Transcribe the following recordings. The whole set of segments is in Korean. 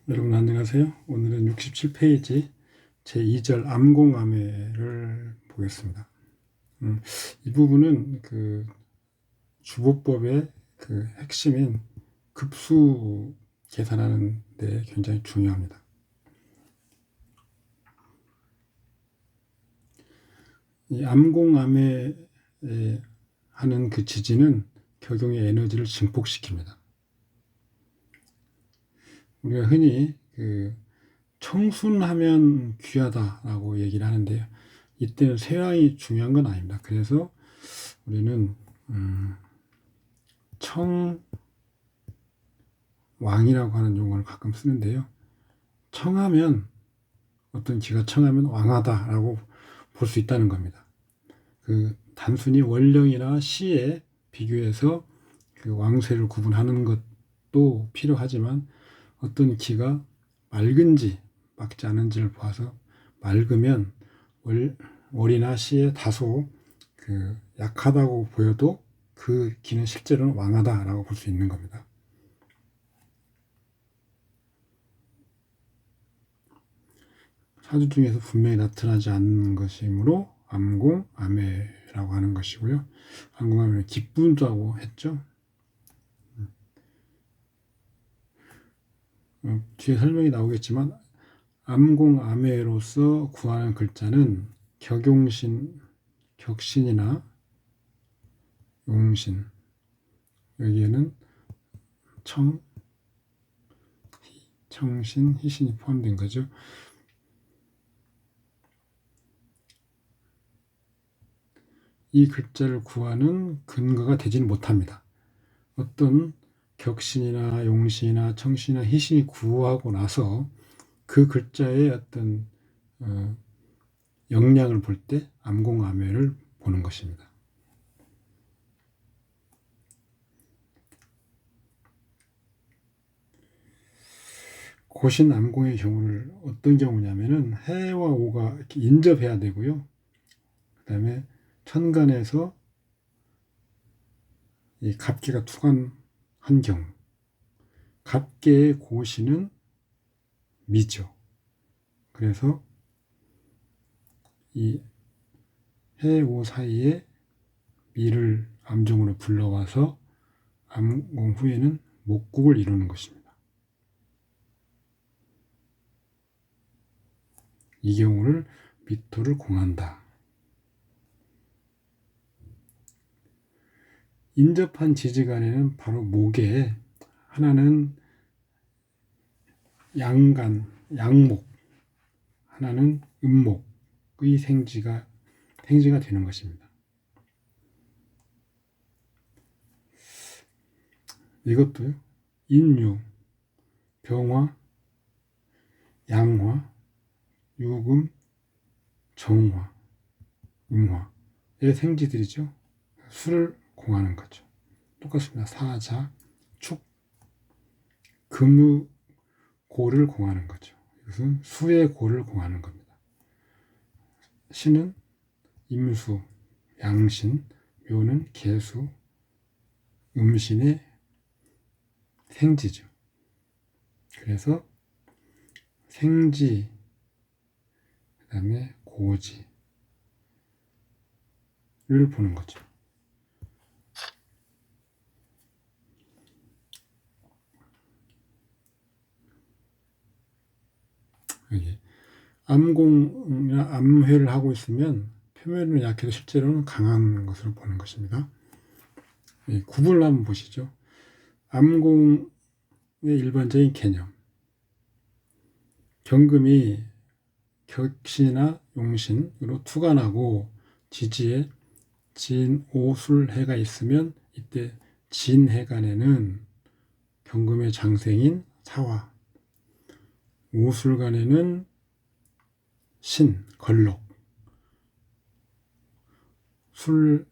여러분 안녕하세요. 오늘은 67페이지 제2절 암공암해를 보겠습니다. 이 부분은 그 주보법의 그 핵심인 급수 계산하는 데 굉장히 중요합니다. 이 암공암해 하는 그 지진은 격용의 에너지를 증폭시킵니다. 우리가 흔히 그 청순하면 귀하다라고 얘기를 하는데요. 이때는 쇠왕이 중요한 건 아닙니다. 그래서 우리는 청왕이라고 하는 용어를 가끔 쓰는데요. 청하면 어떤 기가 청하면 왕하다라고 볼 수 있다는 겁니다. 그 단순히 원령이나 시에 비교해서 그 왕쇠를 구분하는 것도 필요하지만 어떤 기가 맑은지 맑지 않은지를 봐서 맑으면 월이나 시에 다소 그 약하다고 보여도 그 기는 실제로는 왕하다라고 볼 수 있는 겁니다. 사주 중에서 분명히 나타나지 않는 것이므로 암공, 암해라고 하는 것이고요. 암공암해는 기분자고 했죠. 뒤에 설명이 나오겠지만 암공, 암해로서 구하는 글자는 격용신, 격신이나 용신, 여기에는 청신, 희신이 포함된 거죠. 이 글자를 구하는 근거가 되지는 못합니다. 어떤 격신이나 용신이나 청신이나 희신이 구하고 나서 그 글자의 어떤 영량을 볼 때 암공암해를 보는 것입니다. 고신 암공의 경우를 어떤 경우냐면은 해와 오가 이렇게 인접해야 되고요. 그 다음에 천간에서 이 갑기가 투관한 경우, 갑계의 고신은 미죠. 그래서 이 해, 오 사이에 미를 암종으로 불러와서 암공 후에는 목국을 이루는 것입니다. 이 경우를 미토를 공한다. 인접한 지지간에는 바로 목에 하나는 양간, 양목, 하나는 음목의 생지가 되는 것입니다. 이것도요. 인유, 병화, 양화, 유금, 정화, 음화의 생지들이죠. 수를 공하는 거죠. 똑같습니다. 사자, 축, 금의 고를 공하는 거죠. 이것은 수의 고를 공하는 겁니다. 신은 임수, 양신, 묘는 개수, 음신의 생지죠. 그래서 생지, 그 다음에 고지를 보는 거죠. 여기 암공이나 암회를 하고 있으면 표면은 약해도 실제로는 강한 것으로 보는 것입니다. 구분을 한번 보시죠. 암공의 일반적인 개념. 경금이 격신이나 용신으로 투관하고 지지에 진, 오, 술, 해가 있으면 이때 진해간에는 경금의 장생인 사화, 오술간에는 신, 걸록,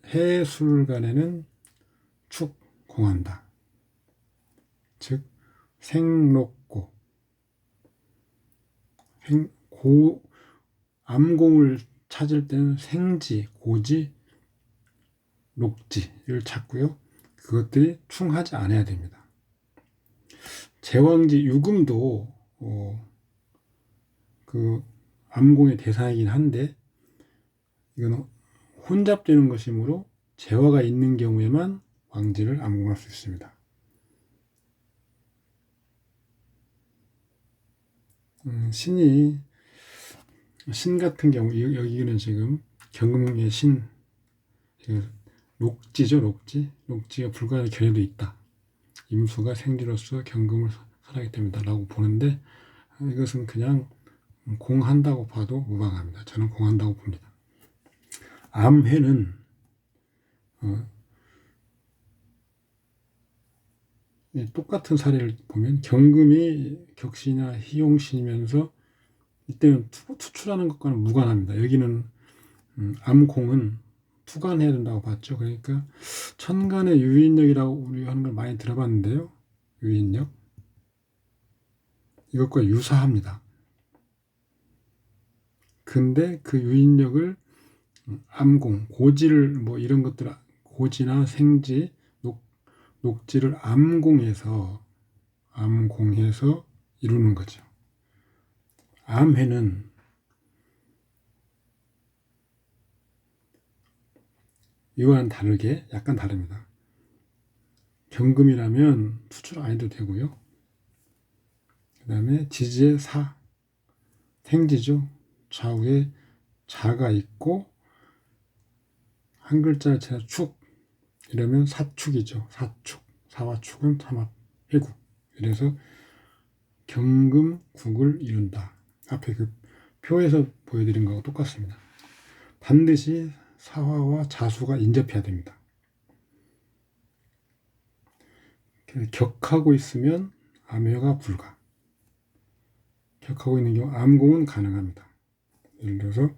해술간에는 축, 공한다. 즉 생록고, 암공을 찾을 때는 생지, 고지, 녹지를 찾고요. 그것들이 충하지 않아야 됩니다. 제왕지 유금도 그 암공의 대상이긴 한데 이건 혼잡되는 것이므로 재화가 있는 경우에만 왕지를 암공할 수 있습니다. 신 같은 경우 여기는 지금 경금의 신, 녹지죠. 녹지가 불가할 견해도 있다. 임수가 생지로서 경금을 설하기 때문이다 라고 보는데 이것은 그냥 공한다고 봐도 무방합니다. 저는 공한다고 봅니다. 암해는 똑같은 사례를 보면 경금이 격신이나 희용신이면서 이때는 투출하는 것과는 무관합니다. 여기는 암공은 투관해야 된다고 봤죠. 그러니까 천간의 유인력이라고 우리 하는 걸 많이 들어봤는데요. 유인력 이것과 유사합니다. 근데 그 유인력을 암공, 고지를 뭐 이런 것들 고지나 생지, 녹지를 암공해서 이루는 거죠. 암해는 이와는 다르게 약간 다릅니다. 경금이라면 투출 안 해도 되고요. 그 다음에 지지의 생지죠. 좌우에 자가 있고 한 글자 제가 축 이러면 사축이죠. 사와축은 삼합 회국. 이래서 경금국을 이룬다. 앞에 그 표에서 보여드린 거하고 똑같습니다. 반드시 사화와 자수가 인접해야 됩니다. 격하고 있으면 암해가 불가. 격하고 있는 경우 암공은 가능합니다. 예를 들어서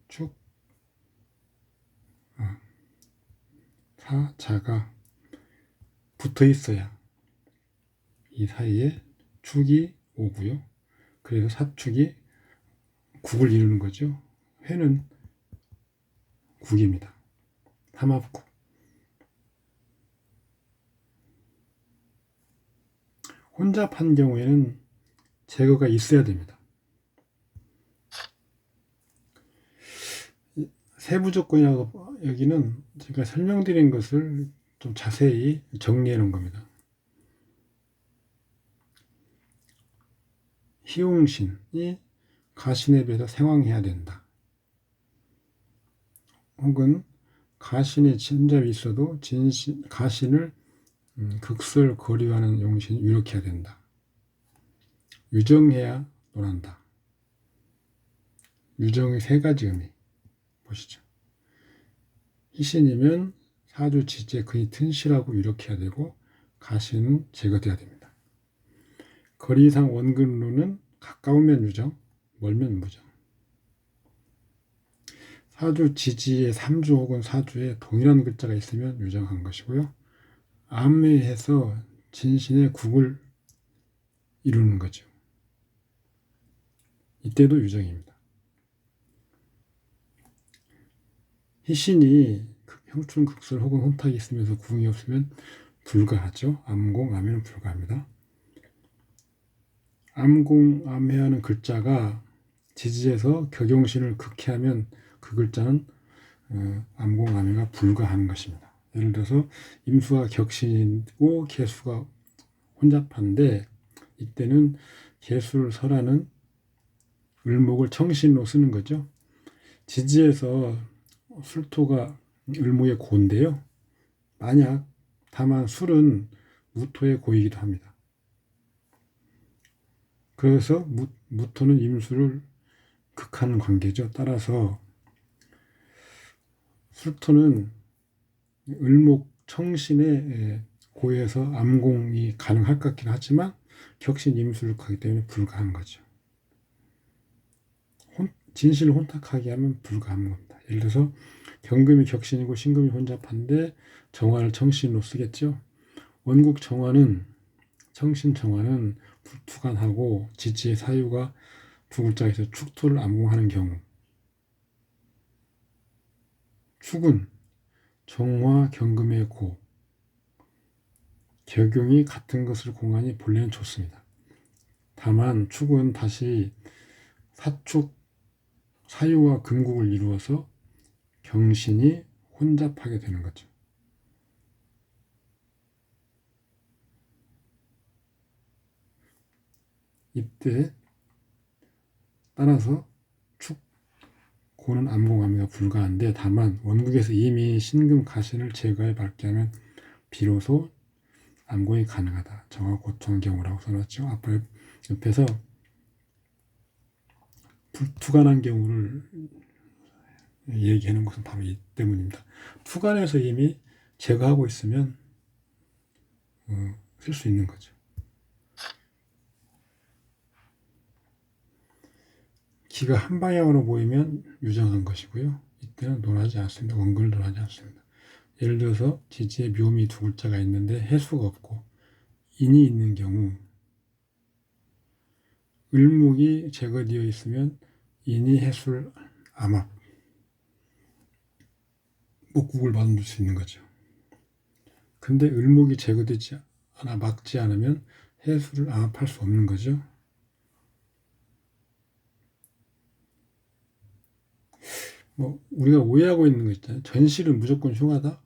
축, 자가 붙어 있어야 이 사이에 축이 오고요. 그래서 사축이 국을 이루는 거죠. 회는 국입니다. 삼합국. 혼잡한 경우에는 제거가 있어야 됩니다. 세부 조건이라고 여기는 제가 설명드린 것을 좀 자세히 정리해 놓은 겁니다. 희용신이 가신에 비해서 생황해야 된다. 혹은 가신에 진잡이 있어도 가신을 극설 거리하는 용신이 유력해야 된다. 유정해야 논한다. 유정의 세 가지 의미 보시죠. 희신이면 사주 지지에 근이 튼실하고 유력해야 되고 가신은 제거돼야 됩니다. 거리상 원근루는 가까우면 유정, 멀면 무정. 사주 지지에 3주 혹은 4주에 동일한 글자가 있으면 유정한 것이고요. 암해해서 진신의 국을 이루는 거죠. 이때도 유정입니다. 희신이 형충 극설 혹은 혼탁이 있으면서 구응이 없으면 불가하죠. 암공, 암해는 불가합니다. 암공, 암해하는 글자가 지지에서 격용신을 극해하면 그 글자는 암공, 암해가 불가하는 것입니다. 예를 들어서 임수가 격신이고 개수가 혼잡한데 이때는 개수를 설하는 을목을 청신으로 쓰는 거죠. 지지에서 술토가 을목의 고인데요. 다만 술은 무토의 고이기도 합니다. 그래서 무토는 임수를 극하는 관계죠. 따라서 술토는 을목 청신의 고에서 암공이 가능할 것 같긴 하지만 격신 임수를 가기 때문에 불가한 거죠. 진실을 혼탁하게 하면 불가한 겁니다. 예를 들어서 경금이 격신이고 신금이 혼잡한데 정화를 청신으로 쓰겠죠. 원국 청신 정화는 투간하고 지지의 사유가 두 글자에서 축토를 암공하는 경우 축은 정화 경금의 고 격용이 같은 것을 공하니 본래는 좋습니다. 다만 축은 다시 사축 사유와 금국을 이루어서 경신이 혼잡하게 되는 거죠. 이때 따라서 축, 고는 암공함이가 불가한데, 다만 원국에서 이미 신금 가신을 제거해 밝게 하면 비로소 암공이 가능하다. 정화 고통의 경우라고 써놨죠. 앞에 옆에서 불투간한 경우를 얘기하는 것은 바로 이 때문입니다. 투간에서 이미 제거하고 있으면 쓸 수 있는 거죠. 기가 한 방향으로 모이면 유정한 것이고요. 이때는 논하지 않습니다. 원근을 논하지 않습니다. 예를 들어서 지지에 묘미 두 글자가 있는데 해수가 없고 인이 있는 경우, 을목이 제거되어 있으면 인이 해수를 암합, 목국을 만들 수 있는 거죠. 근데 을목이 제거되지 않아 막지 않으면 해수를 암합할 수 없는 거죠. 우리가 오해하고 있는 거 있잖아요. 전실은 무조건 흉하다.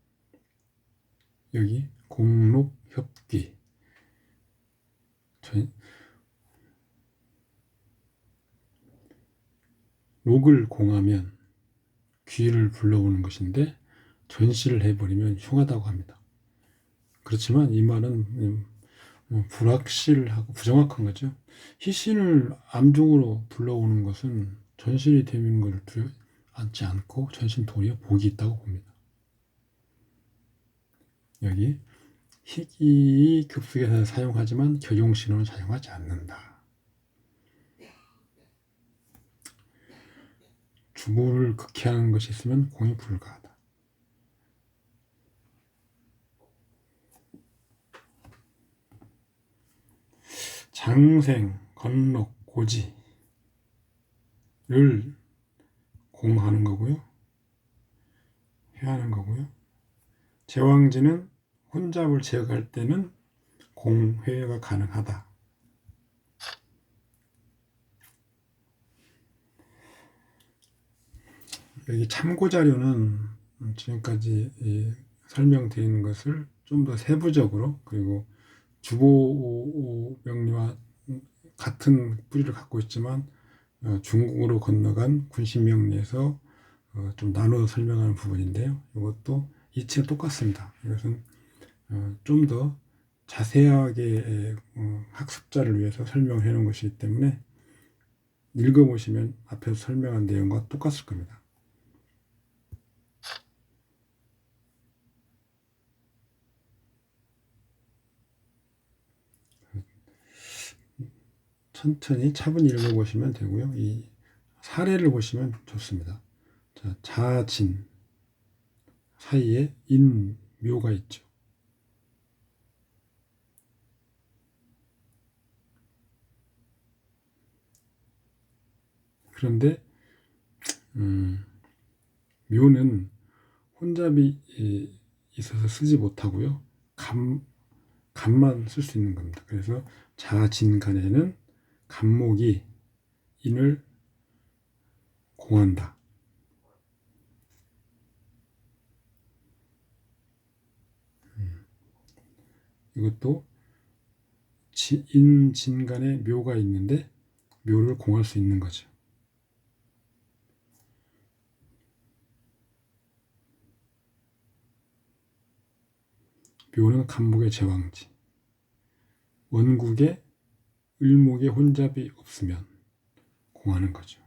여기 공록협귀, 록을 공하면 귀를 불러오는 것인데 전시를 해버리면 흉하다고 합니다. 그렇지만 이 말은 불확실하고 부정확한 거죠. 희신을 암종으로 불러오는 것은 전신이 되는 것을 두지 않고 전신 도리에 복이 있다고 봅니다. 여기 희귀 급속에서 사용하지만 격용신호는 사용하지 않는다. 주보를 극해하는 것이 있으면 공이 불가하다. 장생, 건록, 고지를 공하는 거고요. 회하는 거고요. 제왕지는 혼잡을 제거할 때는 공회가 가능하다. 여기 참고 자료는 지금까지 설명드린 것을 좀 더 세부적으로, 그리고 주보 명리와 같은 뿌리를 갖고 있지만 중국어로 건너간 군신 명리에서 좀 나눠 설명하는 부분인데요. 이것도 이치가 똑같습니다. 이것은 좀 더 자세하게 학습자를 위해서 설명해 놓은 것이기 때문에 읽어보시면 앞에서 설명한 내용과 똑같을 겁니다. 천천히 차분히 읽어보시면 되고요. 이 사례를 보시면 좋습니다. 자, 자진 사이에 인, 묘가 있죠. 그런데 묘는 혼잡이 있어서 쓰지 못하고요. 감만 쓸 수 있는 겁니다. 그래서 자진간에는 감목이 인을 공한다. 이것도 인진간에 묘가 있는데 묘를 공할 수 있는 거죠. 묘는 감목의 제왕지, 원국에 을목의 혼잡이 없으면 공하는 거죠.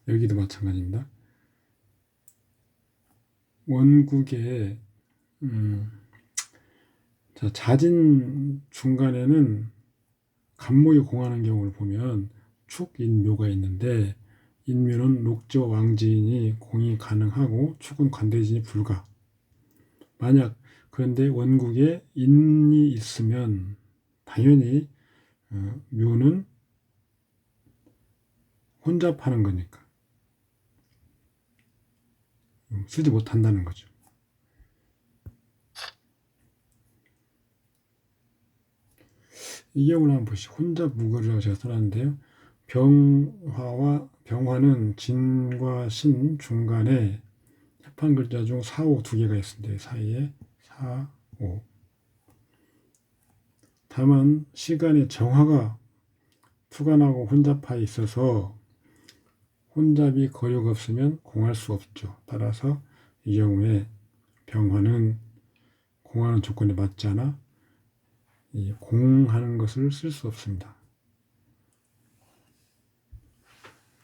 여기도 마찬가지입니다. 원국에 자진 중간에는 간목이 공하는 경우를 보면 축, 인, 묘가 있는데 인묘는 녹지와 왕지인이 공이 가능하고 축은 관대진이 불가. 만약 그런데 원국에 인이 있으면 당연히 묘는 혼잡하는 거니까 쓰지 못한다는 거죠. 이 경우를 한번 보시죠. 혼잡 무거리라고 제가 써놨는데요. 병화는 진과 신 중간에 합한 글자 중 4, 5 두 개가 있습니다. 사이에 4, 5. 다만 시간에 정화가 투간하고 혼잡하여 있어서 혼잡이 거리가 없으면 공할 수 없죠. 따라서 이 경우에 병화는 공하는 조건에 맞지 않아 공하는 것을 쓸 수 없습니다.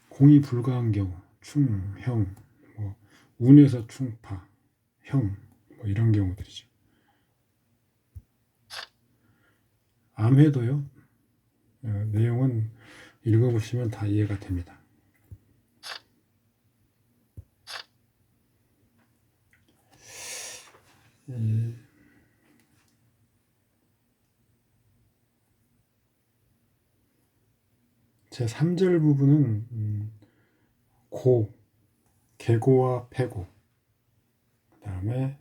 공이 불가한 경우, 충, 형, 운에서 충파, 형, 이런 경우들이죠. 암해도요, 내용은 읽어보시면 다 이해가 됩니다. 제 3절 부분은 고, 계고와 패고, 그 다음에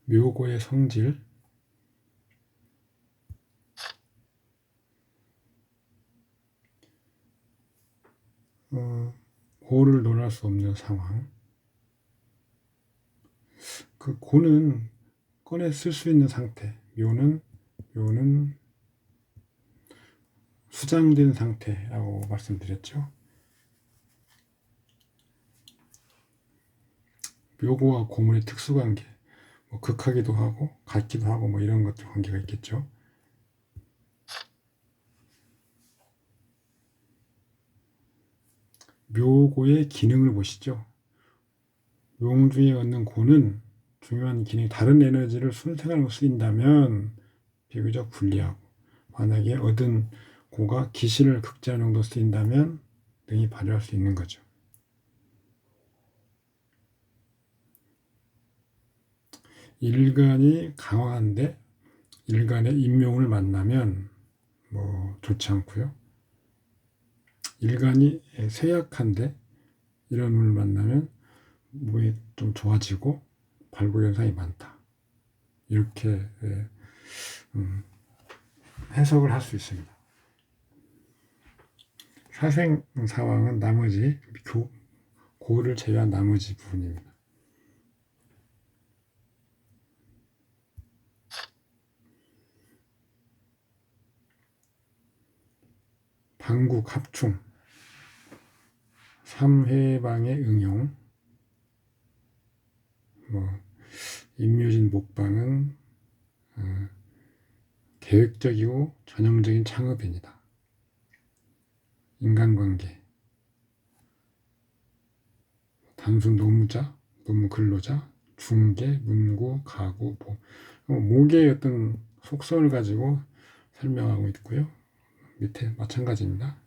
묘고의 성질, 고를 논할 수 없는 상황. 그 고는 꺼내 쓸 수 있는 상태, 묘는 수장된 상태라고 말씀드렸죠. 묘고와 고문의 특수관계, 극하기도 하고 같기도 하고 이런 것들 관계가 있겠죠. 묘고의 기능을 보시죠. 묘중에 얻는 고는 중요한 기능이 다른 에너지를 순생활로 쓰인다면 비교적 불리하고, 만약에 얻은 고가 기신을 극제하는 정도 쓰인다면 능히 발휘할 수 있는 거죠. 일간이 강화한데 일간의 인명을 만나면 좋지 않고요. 일간이 쇠약한데 이런 운을 만나면 몸이 좀 좋아지고 발굴 현상이 많다. 이렇게 해석을 할 수 있습니다. 사생 상황은 나머지 고를 제외한 나머지 부분입니다. 방국 합충, 삼해방의 응용, 임묘진 목방은 계획적이고 전형적인 창업입니다. 인간관계, 단순 노무자, 노무 근로자, 중개, 문고, 가구, 목의 어떤 속성을 가지고 설명하고 있고요. 밑에 마찬가지입니다.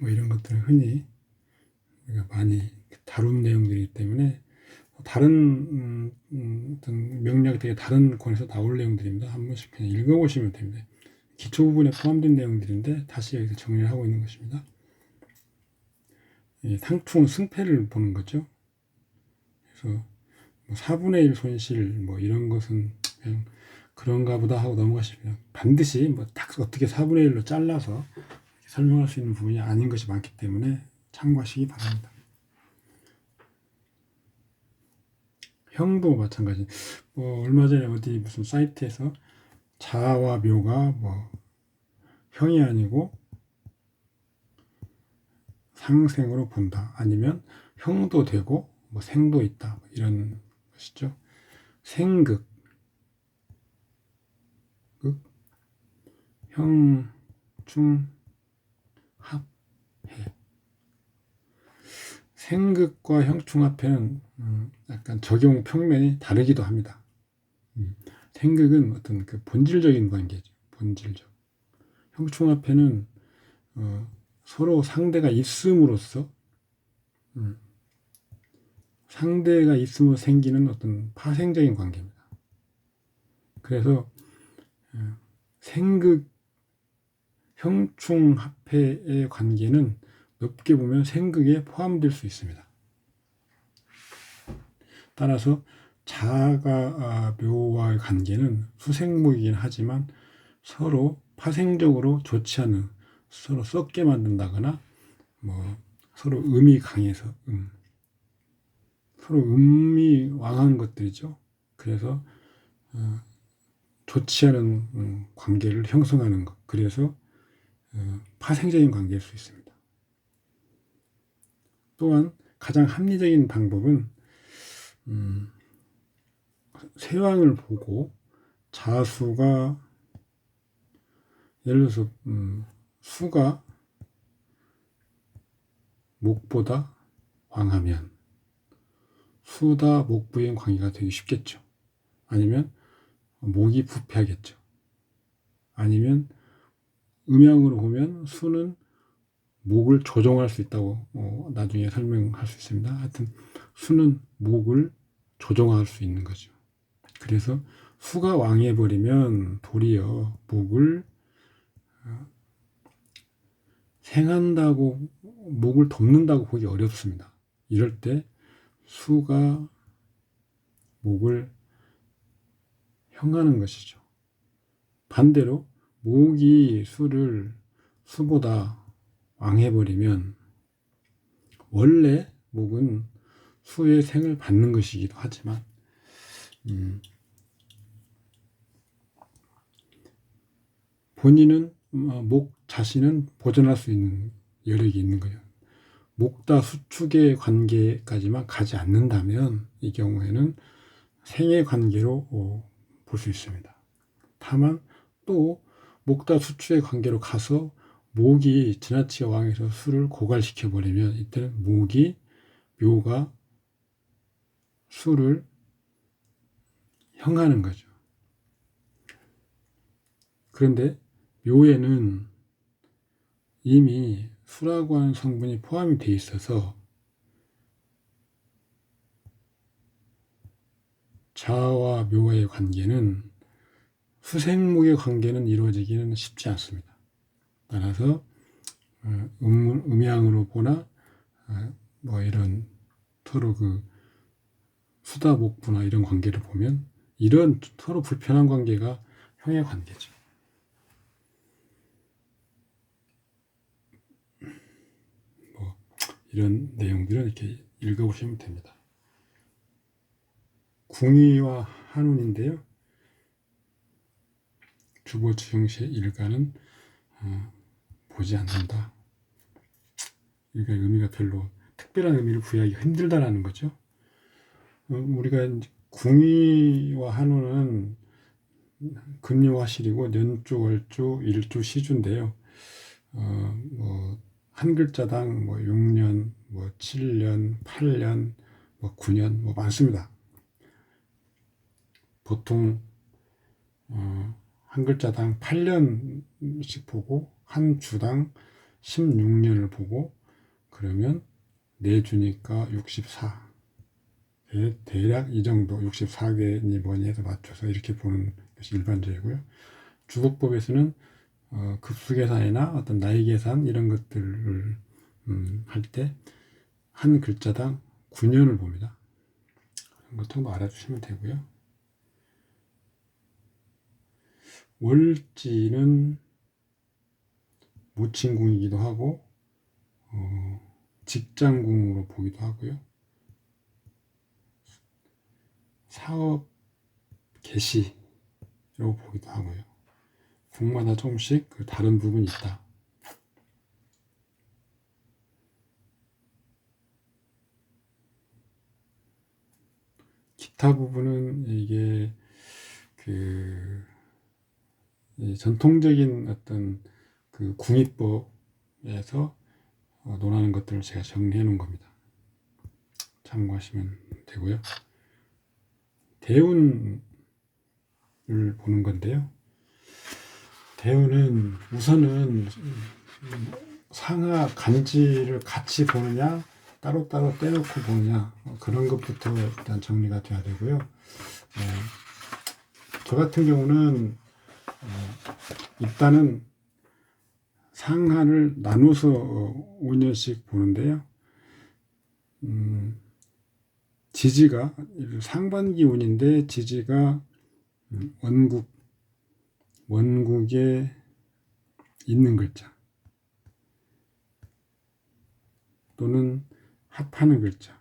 이런 것들은 흔히 우리가 많이 다룬 내용들이기 때문에 다른 어떤 명략 되게 다른 권에서 나올 내용들입니다. 한 번씩 그냥 읽어보시면 됩니다. 기초 부분에 포함된 내용들인데 다시 여기서 정리를 하고 있는 것입니다. 상충은 승패를 보는 거죠. 그래서 4분의 1 손실 이런 것은 그냥 그런가 보다 하고 넘어가시면 반드시 딱 어떻게 4분의 1로 잘라서 설명할 수 있는 부분이 아닌 것이 많기 때문에 참고하시기 바랍니다. 형도 마찬가지. 얼마 전에 어디 무슨 사이트에서 자와 묘가 형이 아니고 상생으로 본다. 아니면 형도 되고 생도 있다. 이런 것이죠. 생극, 형, 중, 합, 해. 생극과 형충합회는 약간 적용 평면이 다르기도 합니다. 생극은 어떤 그 본질적인 관계죠. 본질적. 형충합회는 서로 상대가 있음으로써 상대가 있음으로 생기는 어떤 파생적인 관계입니다. 그래서 생극 형충합회의 관계는 넓게 보면 생극에 포함될 수 있습니다. 따라서 자아가 묘와의 관계는 수생목이긴 하지만 서로 파생적으로 좋지 않은, 서로 썩게 만든다거나 서로 음이 강해서 서로 음이 왕한 것들이죠. 그래서 좋지 않은 관계를 형성하는 것. 그래서 파생적인 관계일 수 있습니다. 또한 가장 합리적인 방법은 세왕을 보고 자수가 예를 들어서 수가 목보다 왕하면 수다 목부인 관계가 되기 쉽겠죠. 아니면 목이 부패하겠죠. 아니면 음양으로 보면 수는 목을 조종할 수 있다고 나중에 설명할 수 있습니다. 하여튼 수는 목을 조종할 수 있는 거죠. 그래서 수가 왕해버리면 도리어 목을 생한다고, 목을 돕는다고 보기 어렵습니다. 이럴 때 수가 목을 형하는 것이죠. 반대로 목이 수를 수보다 왕해버리면 원래 목은 수의 생을 받는 것이기도 하지만 본인은 목 자신은 보존할 수 있는 여력이 있는 거예요. 목다 수축의 관계까지만 가지 않는다면 이 경우에는 생의 관계로 볼 수 있습니다. 다만 또 목다 수축의 관계로 가서 목이 지나치게 왕해서 수를 고갈시켜 버리면 이때는 목이 묘가 수를 형하는 거죠. 그런데 묘에는 이미 수라고 하는 성분이 포함이 되어 있어서 자와 묘와의 관계는 수생목의 관계는 이루어지기는 쉽지 않습니다. 따라서 음양으로 보나 이런 서로 그 수다목부나 이런 관계를 보면 이런 서로 불편한 관계가 형의 관계죠. 이런 내용들은 이렇게 읽어보시면 됩니다. 궁의와 한운인데요. 주보 주형시의 일가는 보지 않는다. 그러니까 의미가 별로 특별한 의미를 부여하기 힘들다라는 거죠. 우리가 궁의와 한운은 금요화실이고 년주, 월주, 일주, 시주인데요. 한 글자당 6년, 7년, 8년, 9년 많습니다. 보통 한 글자당 8년씩 보고 한 주당 16년을 보고 그러면 4주니까 64. 대략 이 정도 64개니 뭐니 해서 맞춰서 이렇게 보는 것이 일반적이고요. 주법법에서는 급수 계산이나 어떤 나이 계산 이런 것들을 할 때 한 글자당 9년을 봅니다. 그런 것도 알아주시면 되고요. 월지는 모친궁이기도 하고 직장궁으로 보기도 하고요. 사업 개시라고 보기도 하고요. 궁마다 조금씩 그 다른 부분이 있다. 기타 부분은 이게 전통적인 어떤 그 궁의법에서 논하는 것들을 제가 정리해 놓은 겁니다. 참고하시면 되고요. 대운을 보는 건데요. 대운은 우선은 상하 간지를 같이 보느냐 따로따로 떼놓고 보느냐 그런 것부터 일단 정리가 돼야 되고요. 저 같은 경우는 일단은 상하를 나눠서 5년씩 보는데요. 지지가 상반기 운인데 지지가 원국에 있는 글자 또는 합하는 글자,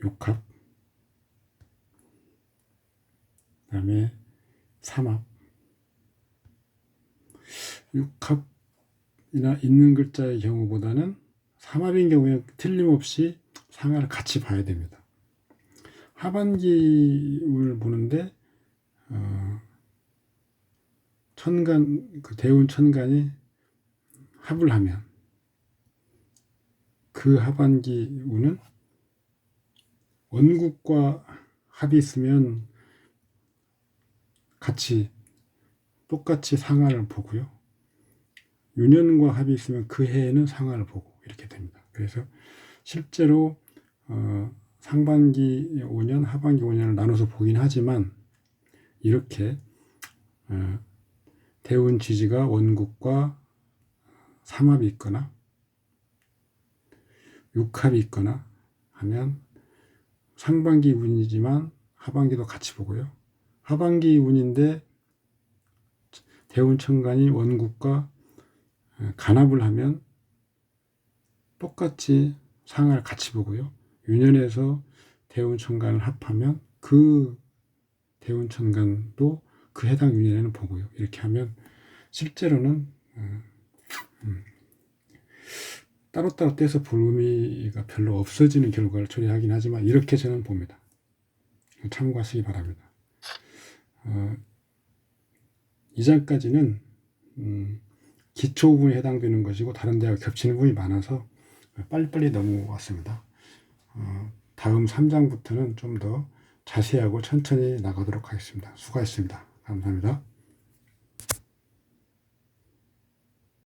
육합, 그 다음에 삼합. 육합이나 있는 글자의 경우보다는 삼합인 경우에 틀림없이 상하를 같이 봐야 됩니다. 하반기를 보는데 천간, 그 대운 천간이 합을 하면 그 하반기 운은 원국과 합이 있으면 똑같이 상하를 보고요. 유년과 합이 있으면 그 해에는 상하를 보고 이렇게 됩니다. 그래서 실제로 상반기 5년, 하반기 5년을 나눠서 보긴 하지만 이렇게 대운 지지가 원국과 삼합이 있거나 육합이 있거나 하면 상반기 운이지만 하반기도 같이 보고요. 하반기 운인데 대운 천간이 원국과 간합을 하면 똑같이 상하를 같이 보고요. 유년에서 대운 천간을 합하면 그 대운 천간도 그 해당 유년에는 보고요. 이렇게 하면 실제로는 따로따로 떼서 볼 의미가 별로 없어지는 결과를 초래하긴 하지만 이렇게 저는 봅니다. 참고하시기 바랍니다. 이장까지는 기초 부분에 해당되는 것이고 다른 데하고 겹치는 부분이 많아서 빨리빨리 넘어왔습니다. 다음 3장부터는 좀 더 자세하고 천천히 나가도록 하겠습니다. 수고하셨습니다. 감사합니다.